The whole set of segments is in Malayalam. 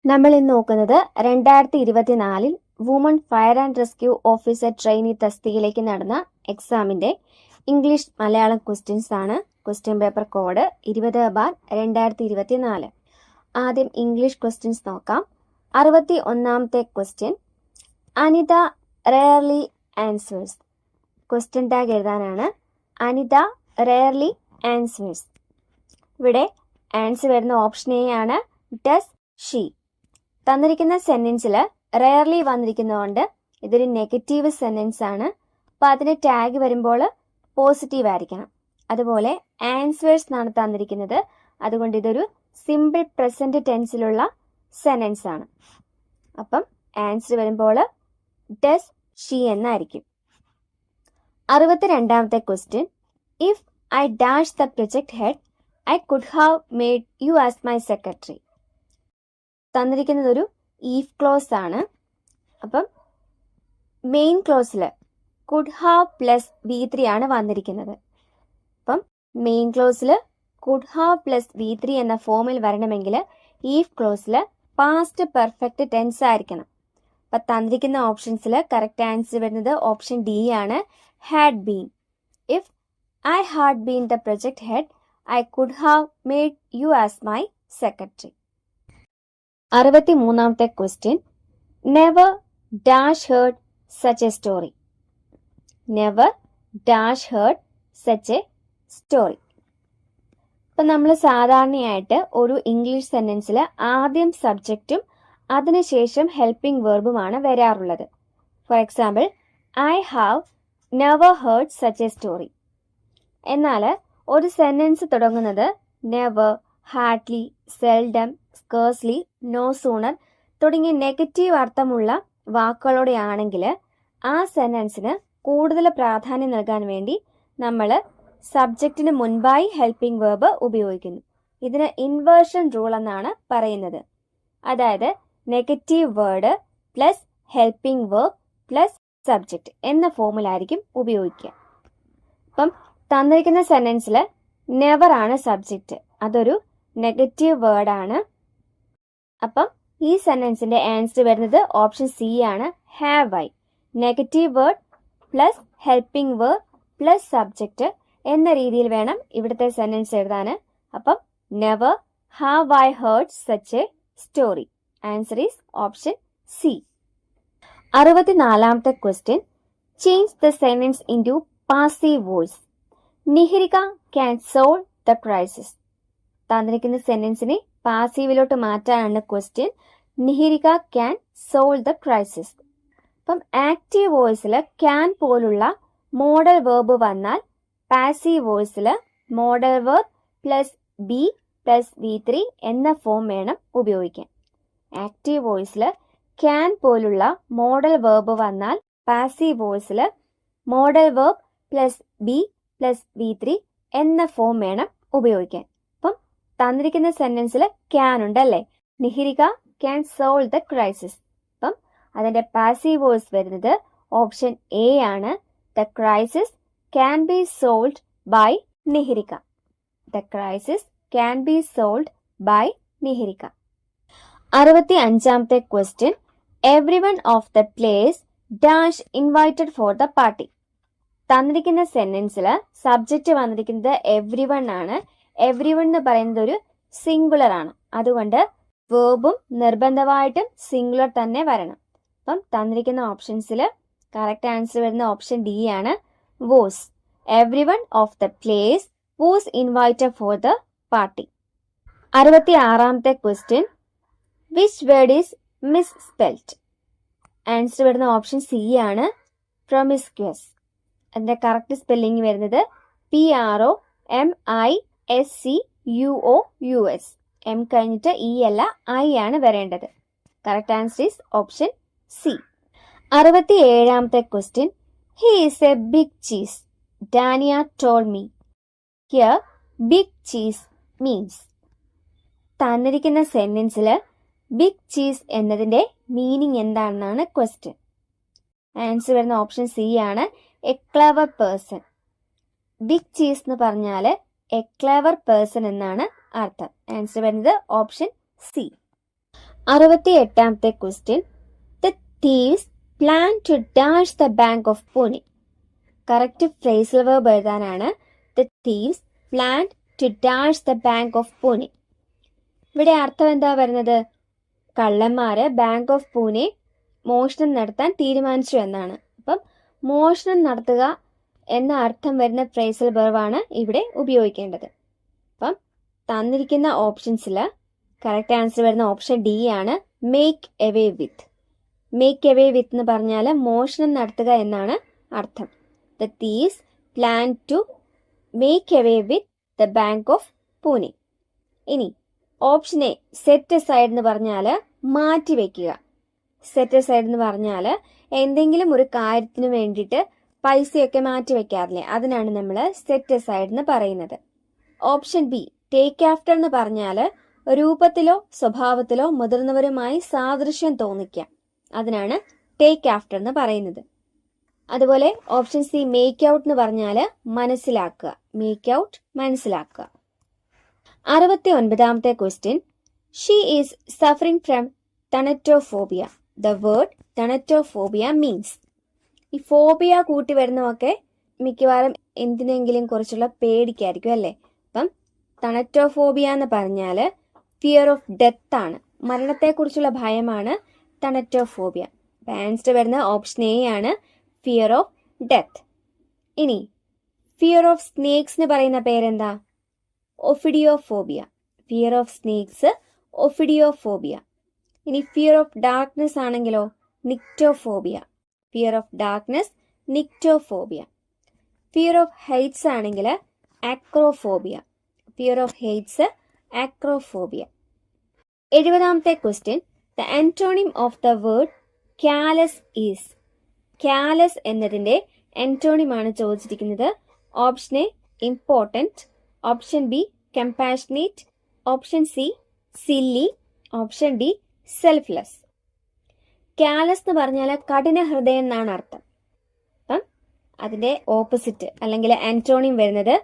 നമ്മൾ ഇന്ന് നോക്കുന്നത് 2024 woman fire and rescue officer trainee തസ്തികയിലേക്ക് നടന്ന എക്സാമിന്റെ ഇംഗ്ലീഷ് മലയാളം ക്വസ്റ്റ്യൻസ് ആണ്. Question paper code 20/2024. ആദ്യം ഇംഗ്ലീഷ് ക്വസ്റ്റ്യൻസ് നോക്കാം. 61ാമത്തെ question, Anita rarely answers. Question tag എഴുതാനാണ്. Anita rarely answers. ഇവിടെ ആൻസർ വരുന്ന ഓപ്ഷൻ എ ആണ്, ഡസ് ഷീ. തന്നിരിക്കുന്ന സെന്റൻസിൽ റെയർലി വന്നിരിക്കുന്നതുകൊണ്ട് ഇതൊരു നെഗറ്റീവ് സെന്റൻസ് ആണ്. അപ്പോൾ അതിന് ടാഗ് വരുമ്പോൾ പോസിറ്റീവ് ആയിരിക്കണം. അതുപോലെ ആൻസേഴ്സ് എന്നാണ് തന്നിരിക്കുന്നത്, അതുകൊണ്ട് ഇതൊരു സിമ്പിൾ പ്രസന്റ് ടെൻസിലുള്ള സെന്റൻസ് ആണ്. അപ്പം ആൻസർ വരുമ്പോൾ ഡസ് ഷീ എന്നായിരിക്കും. 62ാമത്തെ question, if I dash the project head I could have made you as my secretary. തന്നിരിക്കുന്നത് ഒരു ഈഫ് ക്ലോസ് ആണ്. അപ്പം മെയിൻ ക്ലോസിൽ കുഡ് ഹാവ് പ്ലസ് V3 ആണ് വന്നിരിക്കുന്നത്. അപ്പം മെയിൻ ക്ലോസിൽ കുഡ് ഹാവ് പ്ലസ് V3 എന്ന ഫോമിൽ വരണമെങ്കിൽ ഈഫ് ക്ലോസിൽ പാസ്റ്റ് പെർഫെക്റ്റ് ടെൻസ് ആയിരിക്കണം. അപ്പം തന്നിരിക്കുന്ന ഓപ്ഷൻസിൽ കറക്റ്റ് ആൻസർ വരുന്നത് ഓപ്ഷൻ ഡി ആണ്, had been. If I had been the project head I could have made you as my secretary. 63ാമത്തെ question, never dash heard such a story. Never dash heard such a story. ഇപ്പം നമ്മൾ സാധാരണയായിട്ട് ഒരു ഇംഗ്ലീഷ് സെന്റൻസിൽ ആദ്യം സബ്ജക്റ്റും അതിനുശേഷം ഹെൽപ്പിംഗ് വെർബുമാണ് വരാറുള്ളത്. For example, I have never heard such a story. എന്നാൽ ഒരു സെന്റൻസ് തുടങ്ങുന്നത് never, hardly, seldom, scarcely, no sooner തുടങ്ങിയ നെഗറ്റീവ് അർത്ഥമുള്ള വാക്കുകളോടെയാണെങ്കിൽ ആ സെന്റൻസിന് കൂടുതൽ പ്രാധാന്യം നൽകാൻ വേണ്ടി നമ്മൾ സബ്ജക്റ്റിന് മുൻപായി ഹെൽപ്പിംഗ് വേർബ് ഉപയോഗിക്കുന്നു. ഇതിന് ഇൻവേർഷൻ റൂൾ എന്നാണ് പറയുന്നത്. അതായത് negative word plus helping verb plus subject എന്ന ഫോമിലായിരിക്കും ഉപയോഗിക്കുക. അപ്പം തന്നിരിക്കുന്ന സെന്റൻസിൽ നെവർ ആണ് സബ്ജക്റ്റ്, അതൊരു നെഗറ്റീവ് വേർഡ് ആണ്. അപ്പം ഈ സെന്റൻസിന്റെ ആൻസർ വരുന്നത് ഓപ്ഷൻ സി ആണ്, have I. Negative word plus helping word plus subject എന്ന രീതിയിൽ വേണം ഇവിടുത്തെ സെന്റൻസ് എഴുതാൻ. അപ്പം never have I heard such a story. Answer is option C. 64ാമത്തെ question, change the sentence into passive voice. Niharika can solve the crisis. തന്നിരിക്കുന്ന സെന്റൻസിനെ പാസീവിലോട്ട് മാറ്റാനാണ് question. Niharika can solve the crisis. അപ്പം ആക്റ്റീവ് വോയിസിൽ ക്യാൻ പോലുള്ള മോഡൽ വേർബ് വന്നാൽ പാസീവ് വോയിസിൽ modal verb plus be plus V3 എന്ന ഫോം വേണം ഉപയോഗിക്കാൻ. ആക്റ്റീവ് വോയിസിൽ ക്യാൻ പോലുള്ള മോഡൽ വേർബ് വന്നാൽ പാസീവ് വോയിസിൽ modal verb plus be plus V3 എന്ന ഫോം വേണം ഉപയോഗിക്കാൻ. അപ്പം തന്നിരിക്കുന്ന സെന്റൻസിൽ ക്യാൻ ഉണ്ടല്ലേ, Niharika can solve the crisis. അപ്പം അതിന്റെ പാസീവ് വോയിസ് വരുന്നത് ഓപ്ഷൻ എ ആണ്, the crisis can be solved by Niharika. The crisis can be solved by Niharika. 65ാമത്തെ question, everyone of the place dash invited for the party. തന്നിരിക്കുന്ന സെന്റൻസിൽ സബ്ജക്റ്റ് വന്നിരിക്കുന്നത് എവ്രി വൺ ആണ്. എവ്രി വൺ എന്ന് പറയുന്നത് ഒരു സിംഗുലർ ആണ്, അതുകൊണ്ട് വേർബും നിർബന്ധമായിട്ടും സിംഗുലർ തന്നെ വരണം. അപ്പം തന്നിരിക്കുന്ന ഓപ്ഷൻസിൽ കറക്റ്റ് ആൻസർ വരുന്ന ഓപ്ഷൻ ഡി ആണ്, was. Everyone of the place was invited for the party. 66ാമത്തെ question, which word is misspelled. Answer വരുന്ന ഓപ്ഷൻ സി ആണ്, പ്രൊമിസ്ക്വസ്. അതിന്റെ കറക്റ്റ് സ്പെല്ലിംഗ് വരുന്നത് PROMISCUOUS. എം കഴിഞ്ഞിട്ട് ഇ അല്ല ഐ ആണ് വരേണ്ടത്. Correct answer is option C. 67ാമത്തെ question, he is a big cheese. Dania told me. Here big cheese means. തന്നിരിക്കുന്ന സെന്റൻസിൽ ബിഗ് ചീസ് എന്നതിന്റെ മീനിങ് എന്താണെന്നാണ് ക്വസ്റ്റ്യൻ. ആൻസർ വരുന്ന ഓപ്ഷൻ സി ആണ്, a clever person. Big cheese എന്ന് പറഞ്ഞാൽ എ ക്ലെവർ പേഴ്സൺ എന്നാണ് അർത്ഥം. ആൻസർ വരുന്നത് ഓപ്ഷൻ സി. 68ാമത്തെ question. The thieves plan to dash the bank of Pune. Correct phrasal verb എഴുതാനാണ് the thieves planned to dash the bank of Pune. ഇവിടെ അർത്ഥം എന്താ വരുന്നത്? കള്ളന്മാര് ബാങ്ക് ഓഫ് പൂനെ മോഷണം നടത്താൻ തീരുമാനിച്ചു എന്നാണ്. അപ്പം മോഷണം നടത്തുക എന്ന അർത്ഥം വരുന്ന ഫ്രേസൽ വെർബാണ് ഇവിടെ ഉപയോഗിക്കേണ്ടത്. അപ്പം തന്നിരിക്കുന്ന ഓപ്ഷൻസിൽ കറക്റ്റ് ആൻസർ വരുന്ന ഓപ്ഷൻ ഡി ആണ്, make away with. Make away with എന്ന് പറഞ്ഞാൽ മോഷണം നടത്തുക എന്നാണ് അർത്ഥം. The thieves plan to make away with the bank of Pune. ഇനി ഓപ്ഷൻ എ, സെറ്റ് അസൈഡ് എന്ന് പറഞ്ഞാൽ മാറ്റി വെക്കുക. സെറ്റ് അസൈഡ് എന്ന് പറഞ്ഞാൽ എന്തെങ്കിലും ഒരു കാര്യത്തിന് വേണ്ടിയിട്ട് പൈസയൊക്കെ മാറ്റി വെക്കാറില്ലേ, അതിനാണ് നമ്മൾ സെറ്റ് അസൈഡ് എന്ന് പറയുന്നത്. ഓപ്ഷൻ ബി, ടേക്ക് ആഫ്റ്റർ എന്ന് പറഞ്ഞാൽ രൂപത്തിലോ സ്വഭാവത്തിലോ മുതിർന്നവരുമായി സാദൃശ്യം തോന്നിക്കാം, അതിനാണ് ടേക്ക് ആഫ്റ്റർ എന്ന് പറയുന്നത്. അതുപോലെ ഓപ്ഷൻ സി, മേക്ക് ഔട്ട് എന്ന് പറഞ്ഞാൽ മനസ്സിലാക്കുക. മേക്ക് ഔട്ട് മനസ്സിലാക്കുക. 69ാമത്തെ question. She is suffering from thanatophobia. The word thanatophobia means. ഈ ഫോബിയ കൂട്ടി വരുന്നതൊക്കെ മിക്കവാറും എന്തിനെങ്കിലും കുറിച്ചുള്ള പേടിക്കായിരിക്കും അല്ലേ. അപ്പം തണറ്റോഫോബിയ എന്ന് പറഞ്ഞാൽ ഫിയർ ഓഫ് ഡെത്ത് ആണ്, മരണത്തെക്കുറിച്ചുള്ള ഭയമാണ് തണറ്റോഫോബിയ. അപ്പം ആൻസർ വരുന്ന ഓപ്ഷൻ എ ആണ്, ഫിയർ ഓഫ് ഡെത്ത്. ഇനി ഫിയർ ഓഫ് സ്നേക്സിന് പറയുന്ന പേരെന്താ? Ophidiophobia. Fear of snakes ophidiophobia. ഇനി ഫിയർ ഓഫ് ഡാർക്ക്നെസ് ആണെങ്കിലോ nyctophobia. Fear of darkness nyctophobia. Fear of heights ആണെങ്കിൽ acrophobia. Fear of heights acrophobia. 70ാമത്തെ question. The antonym of the word callous is. Callous എന്നതിന്റെ ആന്റോണിം ആണ് ചോദിച്ചിരിക്കുന്നത്. Option A, important. Option B, compassionate. Option C, silly. Option D, selfless. ക്യാലസ് എന്ന് പറഞ്ഞാൽ കഠിന ഹൃദയം എന്നാണ് അർത്ഥം. അപ്പം അതിന്റെ ഓപ്പോസിറ്റ് അല്ലെങ്കിൽ ആന്റോണിം വരുന്നത്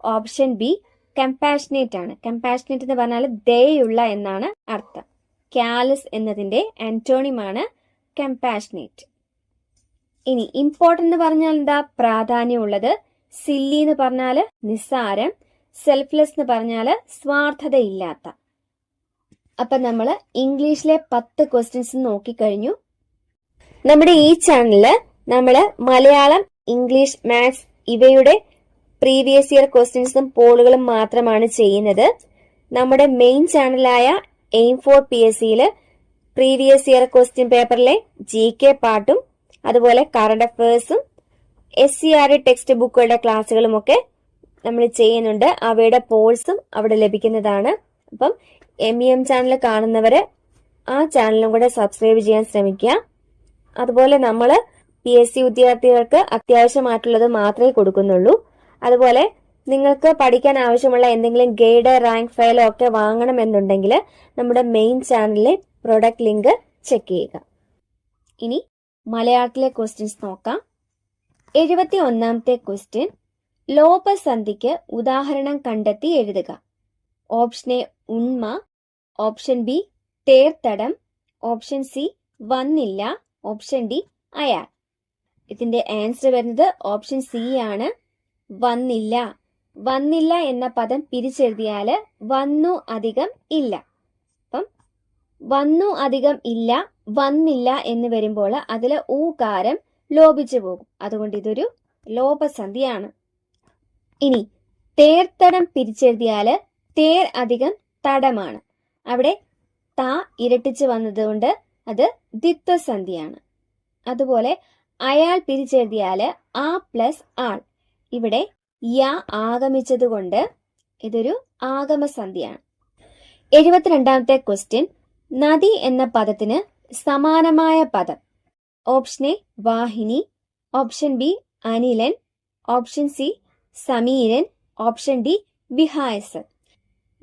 ഓപ്ഷൻ ബി, കമ്പാഷനേറ്റ് ആണ്. കമ്പാഷനേറ്റ് എന്ന് പറഞ്ഞാൽ ദയുള്ള എന്നാണ് അർത്ഥം. ക്യാലസ് എന്നതിന്റെ ആന്റോണിം ആണ് കമ്പാഷനേറ്റ്. ഇനി ഇമ്പോർട്ടൻ്റ് എന്ന് പറഞ്ഞാൽ എന്താ? പ്രാധാന്യമുള്ളത്. സില്ലി എന്ന് പറഞ്ഞാൽ നിസ്സാരം. സെൽഫ്ലെസ് എന്ന് പറഞ്ഞാൽ സ്വാർത്ഥതയില്ലാത്ത. അപ്പൊ നമ്മൾ ഇംഗ്ലീഷിലെ 10 ക്വസ്റ്റ്യൻസ് നോക്കിക്കഴിഞ്ഞു. നമ്മുടെ ഈ ചാനലില് നമ്മൾ മലയാളം, ഇംഗ്ലീഷ്, മാത്സ് ഇവയുടെ പ്രീവിയസ് ഇയർ ക്വസ്റ്റ്യൻസും പോളുകളും മാത്രമാണ് ചെയ്യുന്നത്. നമ്മുടെ മെയിൻ ചാനലായ എയിം ഫോർ PSCയിൽ പ്രീവിയസ് ഇയർ ക്വസ്റ്റ്യൻ പേപ്പറിലെ GK പാർട്ടും അതുപോലെ കറണ്ട് അഫയേഴ്സും SCRE ടെക്സ്റ്റ് ബുക്കുകളുടെ ക്ലാസ്സുകളും ഒക്കെ നമ്മൾ ചെയ്യുന്നുണ്ട്. അവയുടെ പോൾസും അവിടെ ലഭിക്കുന്നതാണ്. അപ്പം MEM ചാനൽ കാണുന്നവര് ആ ചാനലും കൂടെ സബ്സ്ക്രൈബ് ചെയ്യാൻ ശ്രമിക്കുക. അതുപോലെ നമ്മൾ PSC ഉദ്യോഗാർത്ഥികൾക്ക് അത്യാവശ്യമായിട്ടുള്ളത് മാത്രമേ കൊടുക്കുന്നുള്ളൂ. അതുപോലെ നിങ്ങൾക്ക് പഠിക്കാൻ ആവശ്യമുള്ള എന്തെങ്കിലും ഗൈഡ്, റാങ്ക് ഫയലോ ഒക്കെ വാങ്ങണമെന്നുണ്ടെങ്കിൽ നമ്മുടെ മെയിൻ ചാനലിലെ പ്രൊഡക്റ്റ് ലിങ്ക് ചെക്ക് ചെയ്യുക. ഇനി മലയാളത്തിലെ ക്വസ്റ്റ്യൻസ് നോക്കാം. 71ാമത്തെ ക്വസ്റ്റ്യൻ. ലോപസന്ധിക്ക് ഉദാഹരണം കണ്ടെത്തി എഴുതുക. ഓപ്ഷൻ എ, ഉണ്മ. ഓപ്ഷൻ ബി, തേർത്തടം. ഓപ്ഷൻ സി, വന്നില്ല. ഓപ്ഷൻ ഡി, അയാൾ. ഇതിന്റെ ആൻസർ വരുന്നത് ഓപ്ഷൻ സി ആണ്, വന്നില്ല. വന്നില്ല എന്ന പദം പിരിച്ചെഴുതിയാല് വന്നു അധികം ഇല്ല. അപ്പം വന്നു അധികം ഇല്ല, വന്നില്ല എന്ന് വരുമ്പോൾ അതിൽ ഊകാരം ലോപിച്ചു പോകും. അതുകൊണ്ട് ഇതൊരു ലോപസന്ധിയാണ്. ഇനി തേർത്തടം പിരിച്ചെഴുതിയാല് തേർ അധികം തടമാണ്. അവിടെ ത ഇരട്ടിച്ച് വന്നതുകൊണ്ട് അത് ദ്വിത്വസന്ധിയാണ്. അതുപോലെ അയാൾ പിരിച്ചെഴുതിയാല് ആ പ്ലസ് ആൾ. ഇവിടെ യ ആഗമിച്ചത് കൊണ്ട് ഇതൊരു ആഗമസന്ധിയാണ്. 72ാമത്തെ ക്വസ്റ്റ്യൻ. നദി എന്ന പദത്തിന് സമാനമായ പദം. ഓപ്ഷൻ എ, വാഹിനി. ഓപ്ഷൻ ബി, അനിലൻ. ഓപ്ഷൻ സി, സമീരൻ. ഓപ്ഷൻ ഡി, വിഹായസൻ.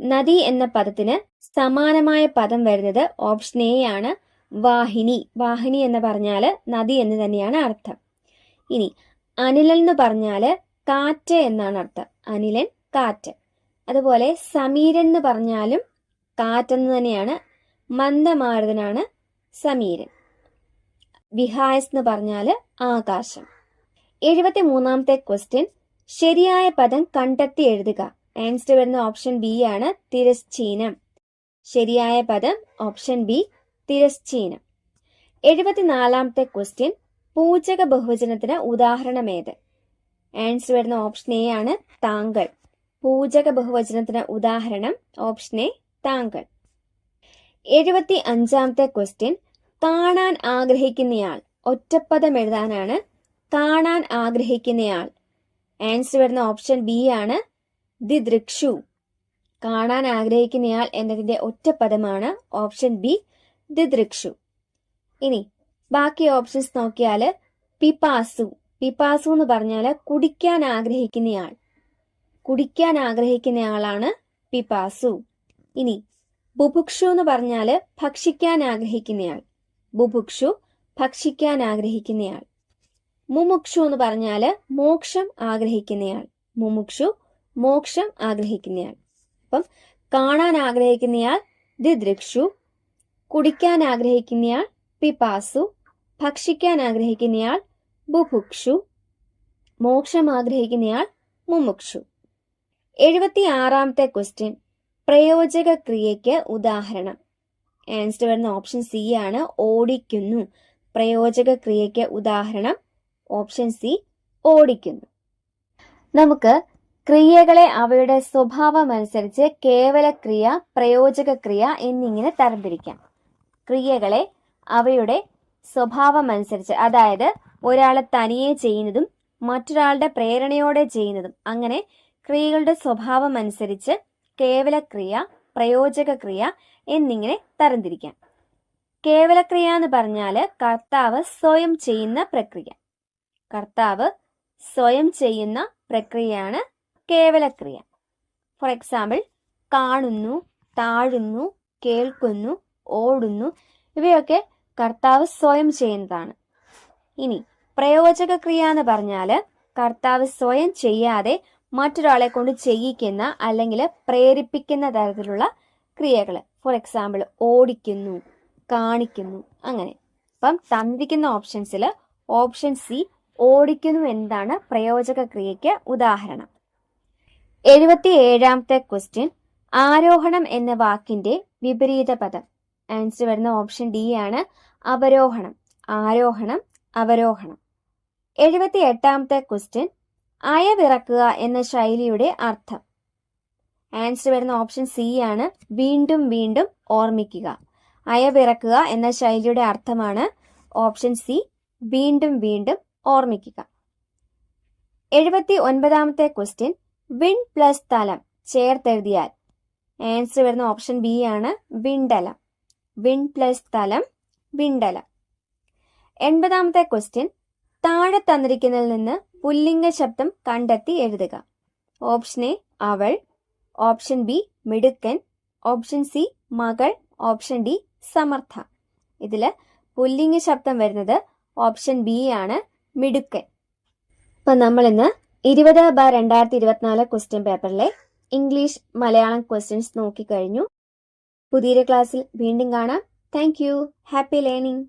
നദി എന്ന പദത്തിന് സമാനമായ പദം വരുന്നത് ഓപ്ഷൻ എ ആണ്, വാഹിനി. വാഹിനി എന്ന് പറഞ്ഞാല് നദി എന്ന് തന്നെയാണ് അർത്ഥം. ഇനി അനിലൻ എന്ന് പറഞ്ഞാല് കാറ്റ് എന്നാണ് അർത്ഥം. അനിലൻ, കാറ്റ്. അതുപോലെ സമീരൻ എന്ന് പറഞ്ഞാലും കാറ്റെന്ന് തന്നെയാണ് മന്ദമാരുതനാണ് സമീരൻ. വിഹായസ് എന്ന് പറഞ്ഞാൽ ആകാശം. 73ാമത്തെ ക്വസ്റ്റ്യൻ, ശരിയായ പദം കണ്ടെത്തി എഴുതുക. ആൻസർ വരുന്ന ഓപ്ഷൻ ബി ആണ്, തിരശ്ചീനം. ശരിയായ പദം ഓപ്ഷൻ ബി, തിരശ്ചീനം. 74ാമത്തെ ക്വസ്റ്റ്യൻ, പൂജക ബഹുവചനത്തിന് ഉദാഹരണം ഏത്? ആൻസർ വരുന്ന ഓപ്ഷൻ എ ആണ്, താങ്കൾ. പൂജക ബഹുവചനത്തിന് ഉദാഹരണം ഓപ്ഷൻ എ, താങ്കൾ. 75ാമത്തെ ക്വസ്റ്റ്യൻ, കാണാൻ ആഗ്രഹിക്കുന്നയാൾ. ഒറ്റപ്പദം എഴുതാനാണ് കാണാൻ ആഗ്രഹിക്കുന്നയാൾ. ആൻസർ വരുന്ന ഓപ്ഷൻ ബി ആണ്, ദിദൃക്ഷു. കാണാൻ ആഗ്രഹിക്കുന്നയാൾ എന്നതിന്റെ ഒറ്റപ്പദമാണ് ഓപ്ഷൻ ബി, ദിദൃക്ഷു. ഇനി ബാക്കി ഓപ്ഷൻസ് നോക്കിയാൽ പിപാസു. പിപാസു എന്ന് പറഞ്ഞാൽ കുടിക്കാൻ ആഗ്രഹിക്കുന്നയാൾ. കുടിക്കാൻ ആഗ്രഹിക്കുന്നയാളാണ് പിപാസു. ഇനി ബുഭുക്ഷു എന്ന് പറഞ്ഞാൽ ഭക്ഷിക്കാൻ ആഗ്രഹിക്കുന്നയാൾ. ബുഭുക്ഷു, ഭക്ഷിക്കാൻ ആഗ്രഹിക്കുന്നയാൾ. മുമുക്ഷു എന്ന് പറഞ്ഞാൽ മോക്ഷം ആഗ്രഹിക്കുന്നയാൾ. മുമുക്ഷു, മോക്ഷം ആഗ്രഹിക്കുന്നയാൾ. അപ്പം കാണാൻ ആഗ്രഹിക്കുന്നയാൾ ദിദൃക്ഷു, കുടിക്കാൻ ആഗ്രഹിക്കുന്നയാൾ പിപാസു, ഭക്ഷിക്കാൻ ആഗ്രഹിക്കുന്നയാൾ ബുഭുക്ഷു, മോക്ഷം ആഗ്രഹിക്കുന്നയാൾ മുമുക്ഷു. 76ാമത്തെ ക്വസ്റ്റ്യൻ, പ്രയോജക ക്രിയയ്ക്ക് ഉദാഹരണം. ആൻസർ വരുന്ന ഓപ്ഷൻ സി ആണ്, ഓടിക്കുന്നു. പ്രയോജക ക്രിയയ്ക്ക് ഉദാഹരണം ഓപ്ഷൻ സി, ഓടിക്കുന്നു. നമുക്ക് ക്രിയകളെ അവയുടെ സ്വഭാവം അനുസരിച്ച് കേവലക്രിയ, പ്രയോജക ക്രിയ എന്നിങ്ങനെ തരംതിരിക്കാം. ക്രിയകളെ അവയുടെ സ്വഭാവം അനുസരിച്ച്, അതായത് ഒരാളെ തനിയെ ചെയ്യുന്നതും മറ്റൊരാളുടെ പ്രേരണയോടെ ചെയ്യുന്നതും, അങ്ങനെ ക്രിയകളുടെ സ്വഭാവം അനുസരിച്ച് കേവലക്രിയ, പ്രയോജക ക്രിയ എന്നിങ്ങനെ തരംതിരിക്കാം. കേവലക്രിയ എന്ന് പറഞ്ഞാൽ കർത്താവ് സ്വയം ചെയ്യുന്ന പ്രക്രിയ. കർത്താവ് സ്വയം ചെയ്യുന്ന പ്രക്രിയയാണ് കേവലക്രിയ. ഫോർ എക്സാമ്പിൾ, കാണുന്നു, താഴുന്നു, കേൾക്കുന്നു, ഓടുന്നു, ഇവയൊക്കെ കർത്താവ് സ്വയം ചെയ്യുന്നതാണ്. ഇനി പ്രയോജക ക്രിയ എന്ന് പറഞ്ഞാൽ കർത്താവ് സ്വയം ചെയ്യാതെ മറ്റൊരാളെ കൊണ്ട് ചെയ്യിക്കുന്ന അല്ലെങ്കിൽ പ്രേരിപ്പിക്കുന്ന തരത്തിലുള്ള ക്രിയകൾ. ഫോർ എക്സാമ്പിൾ, ഓടിക്കുന്നു, കാണിക്കുന്നു, അങ്ങനെ. അപ്പം തന്നിരിക്കുന്ന ഓപ്ഷൻസിൽ ഓപ്ഷൻ സി, ഓടിക്കുന്നു എന്നതാണ് പ്രയോജക ക്രിയയ്ക്ക് ഉദാഹരണം. 77ാമത്തെ ക്വസ്റ്റ്യൻ, ആരോഹണം എന്ന വാക്കിന്റെ വിപരീത പദം. ആൻസർ വരുന്ന ഓപ്ഷൻ ഡി ആണ്, അവരോഹണം. ആരോഹണം, അവരോഹണം. 78ാമത്തെ ക്വസ്റ്റ്യൻ, അയവിറക്കുക എന്ന ശൈലിയുടെ അർത്ഥം. ആൻസർ വരുന്ന ഓപ്ഷൻ സി ആണ്, വീണ്ടും വീണ്ടും ഓർമ്മിക്കുക. അയവിറക്കുക എന്ന ശൈലിയുടെ അർത്ഥമാണ് ഓപ്ഷൻ സി, വീണ്ടും വീണ്ടും ഓർമ്മിക്കുക. 79ാമത്തെ ക്വസ്റ്റ്യൻ, വിൺ പ്ലസ് തലം ചേർത്തെഴുതിയാൽ. ആൻസർ വരുന്ന ഓപ്ഷൻ ബി ആണ്, വിണ്ടലം. വിൺ പ്ലസ് തലം, വിണ്ടലം. 80ാമത്തെ ക്വസ്റ്റ്യൻ, താഴെ തന്നിരിക്കുന്നതിൽ നിന്ന് പുല്ലിംഗ ശബ്ദം കണ്ടെത്തി എഴുതുക. ഓപ്ഷൻ എ, അവൾ. ഓപ്ഷൻ ബി, മിടുക്കൻ. ഓപ്ഷൻ സി, മകൾ. Option D, Samarth. ഇതില് പുല്ലിംഗ ശബ്ദം വരുന്നത് ഓപ്ഷൻ ബി ആണ്, മിടുക്കൻ. അപ്പൊ നമ്മൾ ഇന്ന് 20/2024 ക്വസ്റ്റ്യൻ പേപ്പറിലെ ഇംഗ്ലീഷ്, മലയാളം ക്വസ്റ്റ്യൻസ് നോക്കിക്കഴിഞ്ഞു. പുതിയൊരു ക്ലാസ്സിൽ വീണ്ടും കാണാം. Thank you. Happy learning.